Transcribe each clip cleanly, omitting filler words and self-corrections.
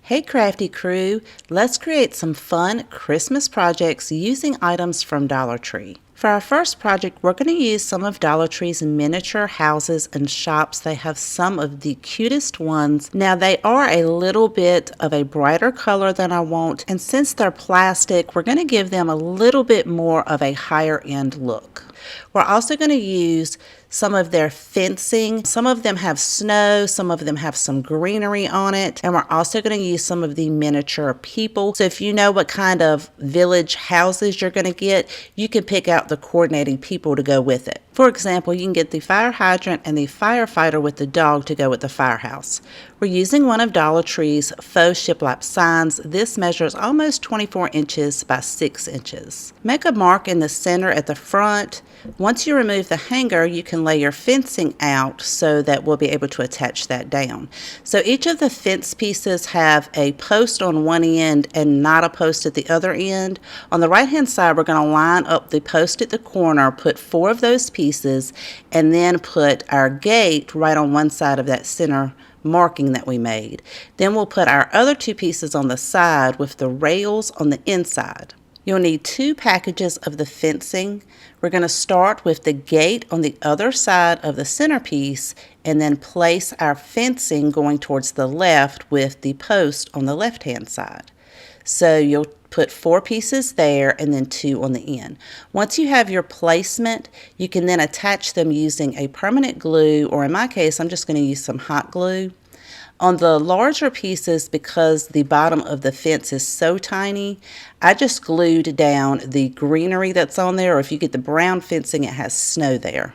Hey Crafty Crew, let's create some fun Christmas projects using items from Dollar Tree. For our first project, we're going to use some of Dollar Tree's miniature houses and shops. They have some of the cutest ones. Now they are a little bit of a brighter color than I want, and since they're plastic, we're going to give them a little bit more of a higher end look. We're also going to use some of their fencing. Some of them have snow, some of them have some greenery on it, and we're also going to use some of the miniature people. So if you know what kind of village houses you're going to get, you can pick out the coordinating people to go with it. For example, you can get the fire hydrant and the firefighter with the dog to go with the firehouse. We're using one of Dollar Tree's faux shiplap signs. This measures almost 24 inches by 6 inches. Make a mark in the center at the front. Once you remove the hanger, you can lay your fencing out so that we'll be able to attach that down. So each of the fence pieces have a post on one end and not a post at the other end. On the right hand side, we're going to line up the post at the corner, put 4 of those pieces, and then put our gate right on one side of that center marking that we made. Then we'll put our other 2 pieces on the side with the rails on the inside. You'll need 2 packages of the fencing. We're going to start with the gate on the other side of the centerpiece and then place our fencing going towards the left with the post on the left hand side. So you'll put 4 pieces there and then 2 on the end. Once you have your placement, you can then attach them using a permanent glue, or in my case, I'm just going to use some hot glue. On the larger pieces, because the bottom of the fence is so tiny, I just glued down the greenery that's on there, or if you get the brown fencing, it has snow there.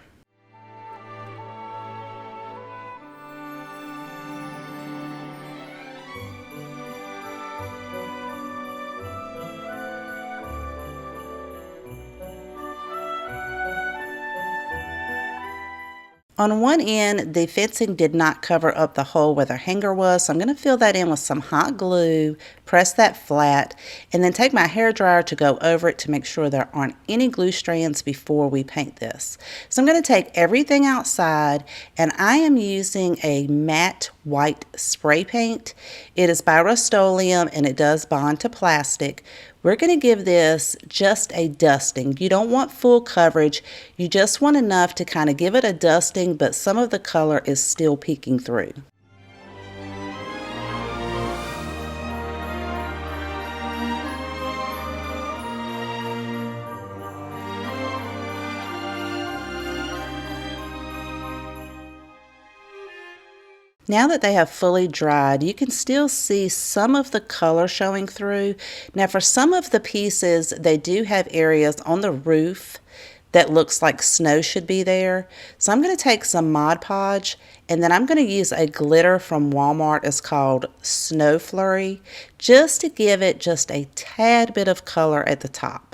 On one end, the fencing did not cover up the hole where the hanger was, so I'm going to fill that in with some hot glue, press that flat, and then take my hairdryer to go over it to make sure there aren't any glue strands before we paint this. So I'm going to take everything outside, and I am using a matte white spray paint. It is by Rust-Oleum, and it does bond to plastic. We're going to give this just a dusting. You don't want full coverage. You just want enough to kind of give it a dusting, but some of the color is still peeking through. Now that they have fully dried, you can still see some of the color showing through. Now for some of the pieces, they do have areas on the roof that looks like snow should be there. So I'm going to take some Mod Podge, and then I'm going to use a glitter from Walmart. It's called Snow Flurry, just to give it just a tad bit of color at the top.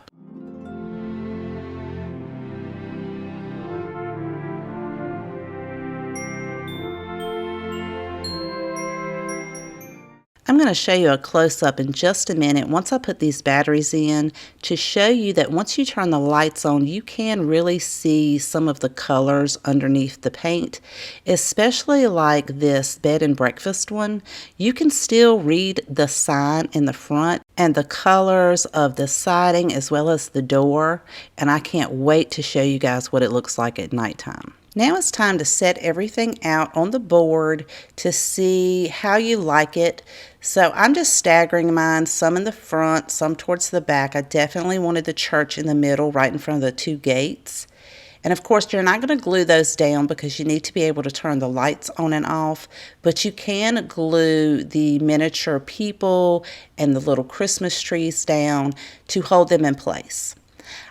I'm going to show you a close-up in just a minute once I put these batteries in to show you that once you turn the lights on, you can really see some of the colors underneath the paint, especially like this bed and breakfast one. You can still read the sign in the front and the colors of the siding as well as the door, and I can't wait to show you guys what it looks like at nighttime. Now it's time to set everything out on the board to see how you like it. So I'm just staggering mine, some in the front, some towards the back. I definitely wanted the church in the middle, right in front of the 2 gates. And of course, you're not going to glue those down because you need to be able to turn the lights on and off, but you can glue the miniature people and the little Christmas trees down to hold them in place.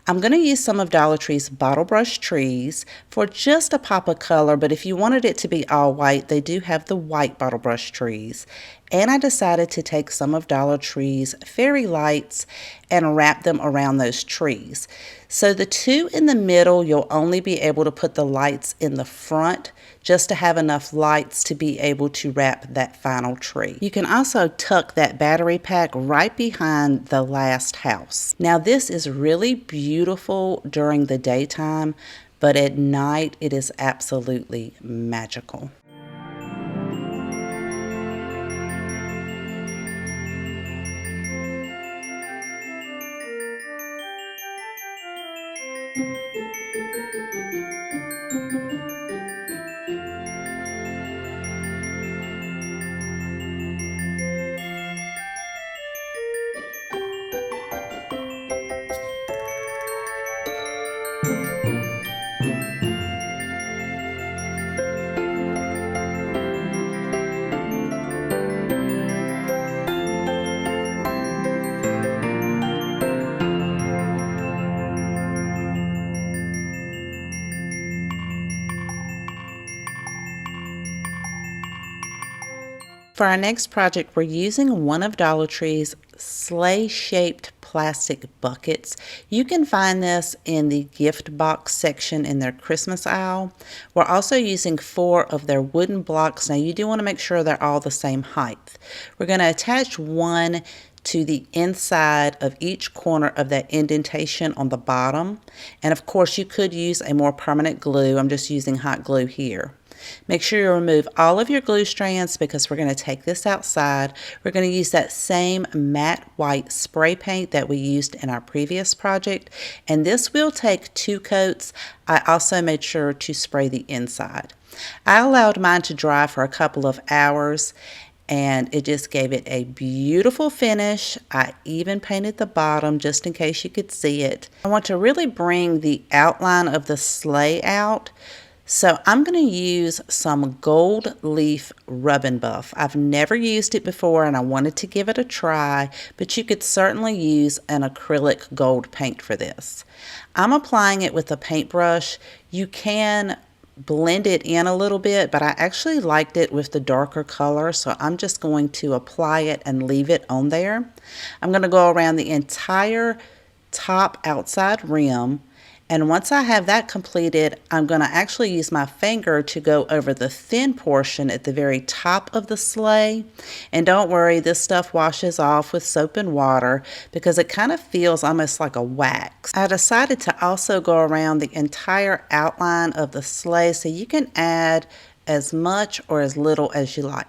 I'm going to use some of Dollar Tree's bottle brush trees for just a pop of color, but if you wanted it to be all white, they do have the white bottle brush trees. And I decided to take some of Dollar Tree's fairy lights and wrap them around those trees. So the 2 in the middle, you'll only be able to put the lights in the front just to have enough lights to be able to wrap that final tree. You can also tuck that battery pack right behind the last house. Now this is really beautiful during the daytime, but at night it is absolutely magical. For our next project, we're using one of Dollar Tree's sleigh-shaped plastic buckets. You can find this in the gift box section in their Christmas aisle. We're also using 4 of their wooden blocks. Now you do want to make sure they're all the same height. We're going to attach one to the inside of each corner of that indentation on the bottom. And of course you could use a more permanent glue. I'm just using hot glue here. Make sure you remove all of your glue strands because we're going to take this outside. We're going to use that same matte white spray paint that we used in our previous project, and this will take 2 coats. I also made sure to spray the inside. I allowed mine to dry for a couple of hours and it just gave it a beautiful finish. I even painted the bottom just in case you could see it. I want to really bring the outline of the sleigh out. So I'm going to use some gold leaf rub and buff. I've never used it before and I wanted to give it a try, but you could certainly use an acrylic gold paint for this. I'm applying it with a paintbrush. You can blend it in a little bit, but I actually liked it with the darker color, so I'm just going to apply it and leave it on there. I'm going to go around the entire top outside rim. And once I have that completed, I'm going to actually use my finger to go over the thin portion at the very top of the sleigh. And don't worry, this stuff washes off with soap and water because it kind of feels almost like a wax. I decided to also go around the entire outline of the sleigh, so you can add as much or as little as you like.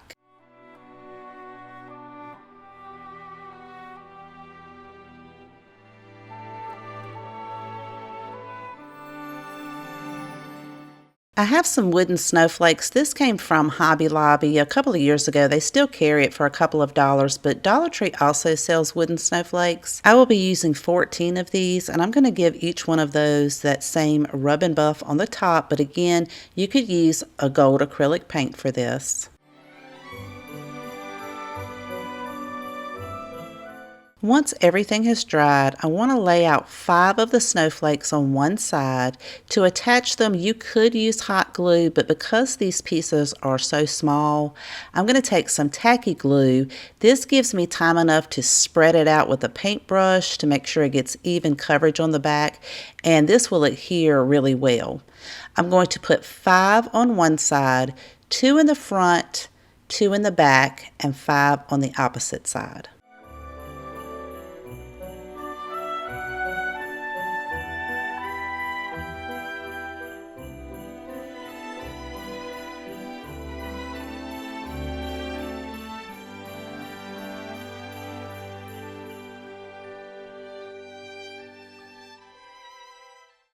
I have some wooden snowflakes. This came from Hobby Lobby a couple of years ago. They still carry it for a couple of dollars, but Dollar Tree also sells wooden snowflakes. I will be using 14 of these, and I'm going to give each one of those that same rub and buff on the top, but again, you could use a gold acrylic paint for this. Once everything has dried, I want to lay out 5 of the snowflakes on one side. To attach them, you could use hot glue, but because these pieces are so small, I'm going to take some tacky glue. This gives me time enough to spread it out with a paintbrush to make sure it gets even coverage on the back, and this will adhere really well. I'm going to put 5 on one side, 2 in the front, 2 in the back, and 5 on the opposite side.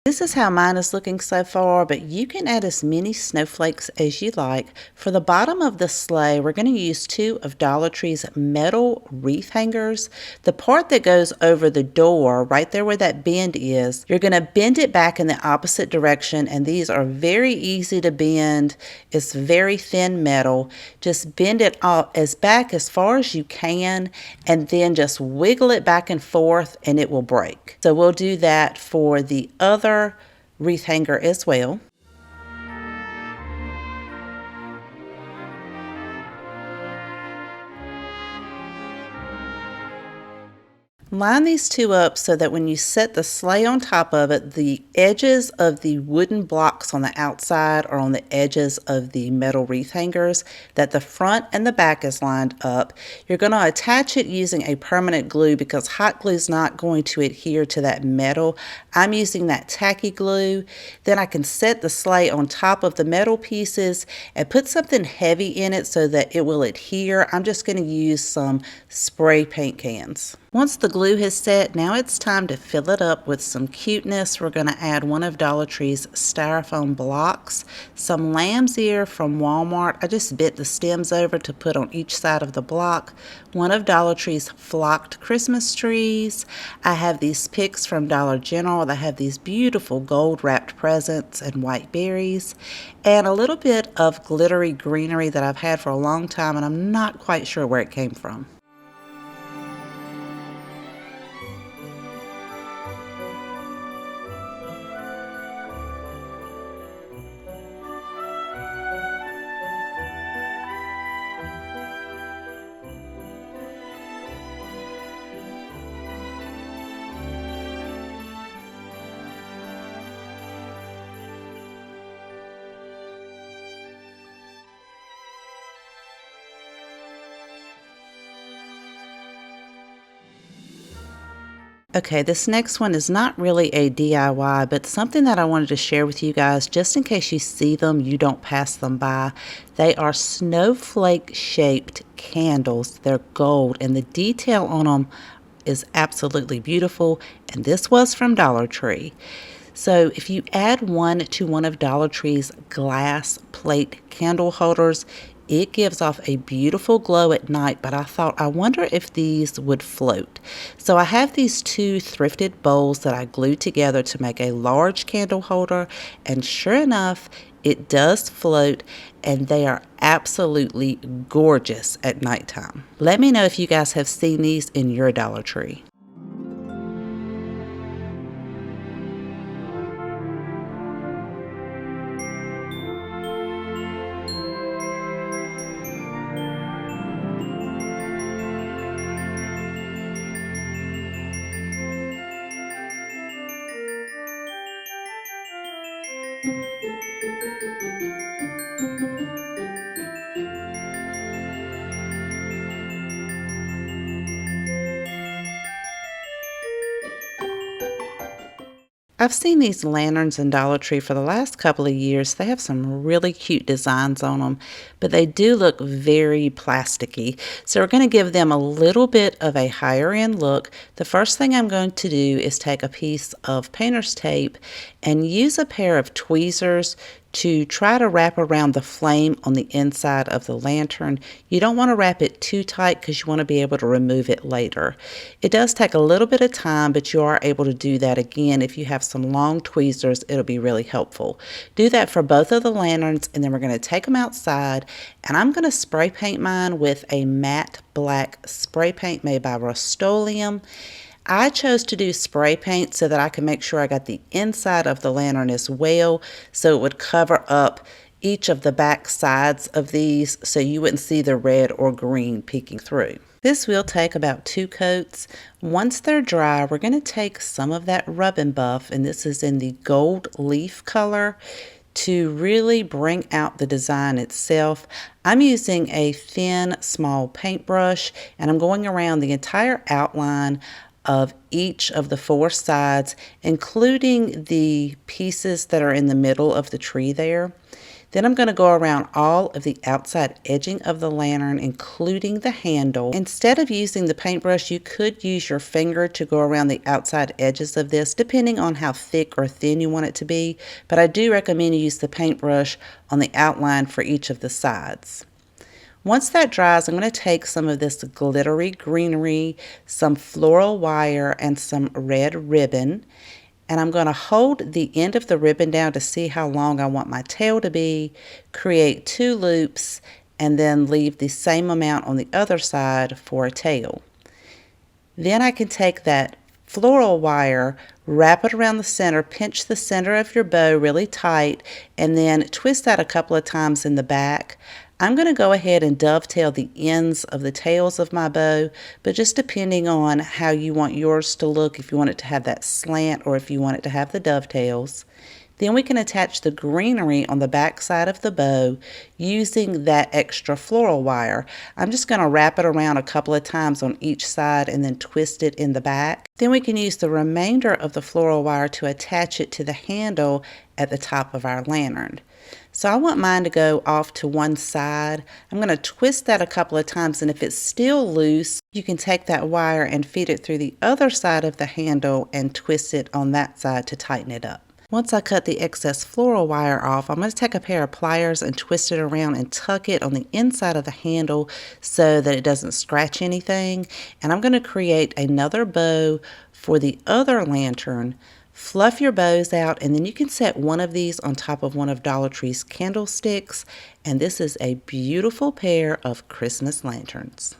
This is how mine is looking so far, but you can add as many snowflakes as you like. For the bottom of the sleigh, we're going to use 2 of Dollar Tree's metal wreath hangers. The part that goes over the door, right there where that bend is, you're going to bend it back in the opposite direction, and these are very easy to bend. It's very thin metal. Just bend it all back as far as you can, and then just wiggle it back and forth, and it will break. So we'll do that for the other wreath hanger as well. Line these 2 up so that when you set the sleigh on top of it, the edges of the wooden blocks on the outside are on the edges of the metal wreath hangers, that the front and the back is lined up. You're going to attach it using a permanent glue because hot glue is not going to adhere to that metal. I'm using that tacky glue. Then I can set the sleigh on top of the metal pieces and put something heavy in it so that it will adhere. I'm just going to use some spray paint cans. Once the glue has set, now it's time to fill it up with some cuteness. We're going to add one of Dollar Tree's styrofoam blocks, some lamb's ear from Walmart. I just bit the stems over to put on each side of the block. One of Dollar Tree's flocked Christmas trees. I have these picks from Dollar General that have these beautiful gold wrapped presents and white berries, and a little bit of glittery greenery that I've had for a long time and I'm not quite sure where it came from. Okay, this next one is not really a DIY, but something that I wanted to share with you guys just in case you see them, you don't pass them by. They are snowflake shaped candles. They're gold and the detail on them is absolutely beautiful, and this was from Dollar Tree. So if you add one to one of Dollar Tree's glass plate candle holders, it gives off a beautiful glow at night, but I thought, I wonder if these would float. So I have these two thrifted bowls that I glued together to make a large candle holder, and sure enough, it does float, and they are absolutely gorgeous at nighttime. Let me know if you guys have seen these in your Dollar Tree. I've seen these lanterns in Dollar Tree for the last couple of years. They have some really cute designs on them, but they do look very plasticky. So we're going to give them a little bit of a higher end look. The first thing I'm going to do is take a piece of painter's tape and use a pair of tweezers to try to wrap around the flame on the inside of the lantern. You don't want to wrap it too tight because you want to be able to remove it later. It does take a little bit of time, but you are able to do that again. If you have some long tweezers, it'll be really helpful. Do that for both of the lanterns, and then we're going to take them outside, and I'm going to spray paint mine with a matte black spray paint made by Rust-Oleum. I chose to do spray paint so that I can make sure I got the inside of the lantern as well, so it would cover up each of the back sides of these so you wouldn't see the red or green peeking through. This will take about 2 coats. Once they're dry, we're going to take some of that rub and buff, and this is in the gold leaf color, to really bring out the design itself. I'm using a thin, small paintbrush, and I'm going around the entire outline of each of the 4 sides, including the pieces that are in the middle of the tree there. Then I'm going to go around all of the outside edging of the lantern, including the handle. Instead of using the paintbrush, you could use your finger to go around the outside edges of this, depending on how thick or thin you want it to be. But I do recommend you use the paintbrush on the outline for each of the sides. Once that dries, I'm going to take some of this glittery greenery, some floral wire, and some red ribbon. And I'm going to hold the end of the ribbon down to see how long I want my tail to be, create 2 loops, and then leave the same amount on the other side for a tail. Then I can take that floral wire, wrap it around the center, pinch the center of your bow really tight, and then twist that a couple of times in the back. I'm going to go ahead and dovetail the ends of the tails of my bow, but just depending on how you want yours to look, if you want it to have that slant or if you want it to have the dovetails. Then we can attach the greenery on the back side of the bow using that extra floral wire. I'm just going to wrap it around a couple of times on each side and then twist it in the back. Then we can use the remainder of the floral wire to attach it to the handle at the top of our lantern. So I want mine to go off to one side. I'm going to twist that a couple of times, and if it's still loose, you can take that wire and feed it through the other side of the handle and twist it on that side to tighten it up. Once I cut the excess floral wire off, I'm going to take a pair of pliers and twist it around and tuck it on the inside of the handle so that it doesn't scratch anything. And I'm going to create another bow for the other lantern. Fluff your bows out, and then you can set one of these on top of one of Dollar Tree's candlesticks. And this is a beautiful pair of Christmas lanterns.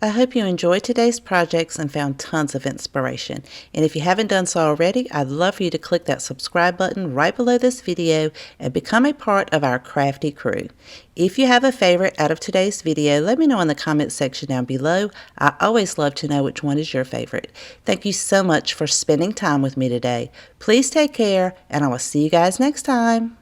I hope you enjoyed today's projects and found tons of inspiration. And if you haven't done so already, I'd love for you to click that subscribe button right below this video and become a part of our Crafty Crew. If you have a favorite out of today's video, let me know in the comments section down below. I always love to know which one is your favorite. Thank you so much for spending time with me today. Please take care, and I will see you guys next time.